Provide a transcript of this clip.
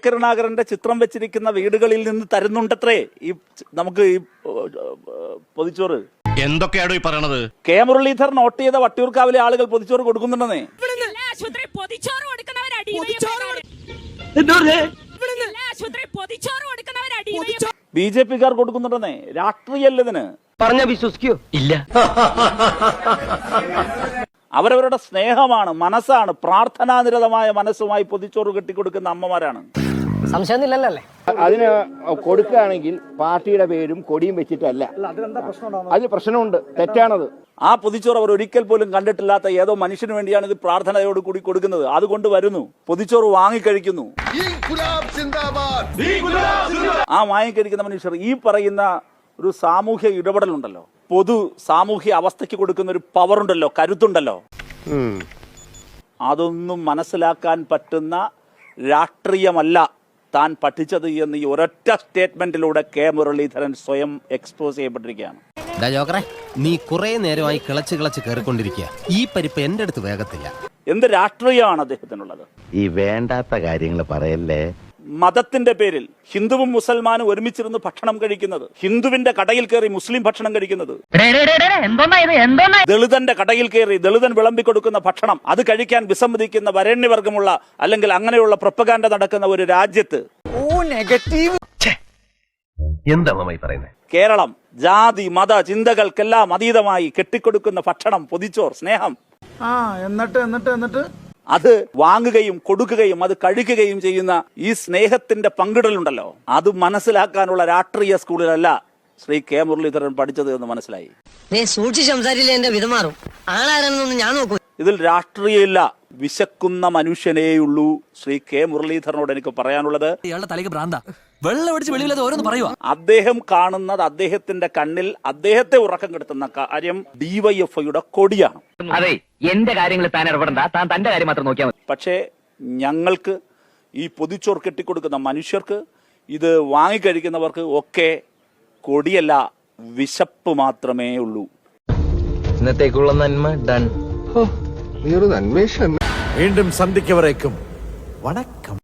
കരുണാകരന്റെ ചിത്രം വെച്ചിരിക്കുന്ന വീടുകളിൽ നിന്ന് തരുന്നുണ്ടത്രേ ഈ നമുക്ക് ഈ പൊതിച്ചോറ്. എന്തൊക്കെയാണോ ഈ പറയണത്? കെ മുരളീധരൻ നോട്ട് ചെയ്ത വട്ടിയൂർക്കാവിലെ ആളുകൾ പൊതിച്ചോറ് കൊടുക്കുന്നുണ്ടെന്നേ. BJP-കാർ കൊടുക്കുന്നുണ്ടെന്നേ. രാഷ്ട്രീയല്ല ഇതിന്. പറഞ്ഞ വിശ്വസിക്കോ? ഇല്ല. അവരവരുടെ സ്നേഹമാണ്, മനസ്സാണ്, പ്രാർത്ഥനാനിരതമായ മനസ്സുമായി പൊതിച്ചോറ് കെട്ടിക്കൊടുക്കുന്ന അമ്മമാരാണ്. സംശയമൊന്നുമില്ലല്ലേ? അതിന് കൊടുക്കുകയാണെങ്കിൽ പാർട്ടിയുടെ പേരും കൊടിയും വെച്ചിട്ടല്ല. അത് പ്രശ്നമുണ്ട്, തെറ്റാണത്. ആ പൊതിച്ചോറ് അവർ ഒരിക്കൽ പോലും കണ്ടിട്ടില്ലാത്ത ഏതോ മനുഷ്യന് വേണ്ടിയാണ് ഇത് പ്രാർത്ഥനയോട് കൂടി കൊടുക്കുന്നത്. അതുകൊണ്ട് വരുന്നു, പൊതിച്ചോറ് വാങ്ങിക്കഴിക്കുന്നു. ആ വാങ്ങിക്കഴിക്കുന്ന മനുഷ്യർ ഈ പറയുന്ന ഒരു സാമൂഹ്യ ഇടപെടലുണ്ടല്ലോ, പൊതു സാമൂഹ്യ അവസ്ഥയ്ക്ക് കൊടുക്കുന്ന ഒരു പവറുണ്ടല്ലോ, കരുത്തുണ്ടല്ലോ, അതൊന്നും മനസ്സിലാക്കാൻ പറ്റുന്ന രാഷ്ട്രീയമല്ല താൻ പഠിച്ചത് എന്ന് ഈ ഒരൊറ്റ സ്റ്റേറ്റ്മെന്റിലൂടെ കെ മുരളീധരൻ സ്വയം എക്സ്പോസ് ചെയ്യപ്പെട്ടിരിക്കുകയാണ്. നീ കുറെ നേരമായി കിളച്ച് കയറിക്കൊണ്ടിരിക്കുക. ഈ പരിപ്പ് എന്റെ അടുത്ത് വേഗത്തില്ല. എന്ത് രാഷ്ട്രീയമാണ് അദ്ദേഹത്തിനുള്ളത്? ഈ വേണ്ടാത്ത കാര്യങ്ങൾ പറയല്ലേ. മതത്തിന്റെ പേരിൽ ഹിന്ദുവും മുസൽമാനും ഒരുമിച്ചിരുന്ന് ഭക്ഷണം കഴിക്കുന്നത്, ഹിന്ദുവിന്റെ കടയിൽ കയറി മുസ്ലിം ഭക്ഷണം കഴിക്കുന്നത്, ദളിതന്റെ കടയിൽ കയറി ദളിതൻ വിളമ്പിക്കൊടുക്കുന്ന ഭക്ഷണം അത് കഴിക്കാൻ വിസമ്മതിക്കുന്ന വരേണ്യവർഗമുള്ള അല്ലെങ്കിൽ അങ്ങനെയുള്ള പ്രൊപ്പഗാൻഡ നടക്കുന്ന ഒരു രാജ്യത്ത് എന്താ പറയുന്നത്? കേരളം ജാതി മത ചിന്തകൾക്കെല്ലാം അതീതമായി കെട്ടിക്കൊടുക്കുന്ന ഭക്ഷണം, പൊതിച്ചോർ, സ്നേഹം, എന്നിട്ട് അത് വാങ്ങുകയും കൊടുക്കുകയും അത് കഴിക്കുകയും ചെയ്യുന്ന ഈ സ്നേഹത്തിന്റെ പങ്കിടലുണ്ടല്ലോ, അത് മനസ്സിലാക്കാനുള്ള രാഷ്ട്രീയ സ്കൂളിലല്ല ശ്രീ കെ മുരളീധരൻ പഠിച്ചത് എന്ന് മനസ്സിലായി. ഇതിൽ രാഷ്ട്രീയമില്ല, വിശക്കുന്ന മനുഷ്യനേയുള്ളൂ. ശ്രീ കെ മുരളീധരനോട് എനിക്ക് പറയാനുള്ളത്, അദ്ദേഹം കാണുന്നത് അദ്ദേഹത്തിന്റെ കണ്ണിൽ അദ്ദേഹത്തെ ഉറക്കം കെടുത്തുന്ന കാര്യം ഡിവൈഎഫ്ഐയുടെ കൊടിയാണ്. അതെ, എന്റെ കാര്യങ്ങൾ താൻ ഇടപെടണ്ട, താൻ തന്റെ കാര്യം മാത്രം നോക്കിയാൽ മതി. പക്ഷേ ഞങ്ങൾക്ക് ഈ പൊതിച്ചോർ കെട്ടിക്കൊടുക്കുന്ന മനുഷ്യർക്ക്, ഇത് വാങ്ങിക്കഴിക്കുന്നവർക്ക് ഒക്കെ കൊടിയല്ല, വിശപ്പ് മാത്രമേ ഉള്ളൂ. ഇന്നത്തേക്കുള്ള നന്മ ഡൺ. വീണ്ടും സന്ധിക്കവരേക്കും വണക്കം.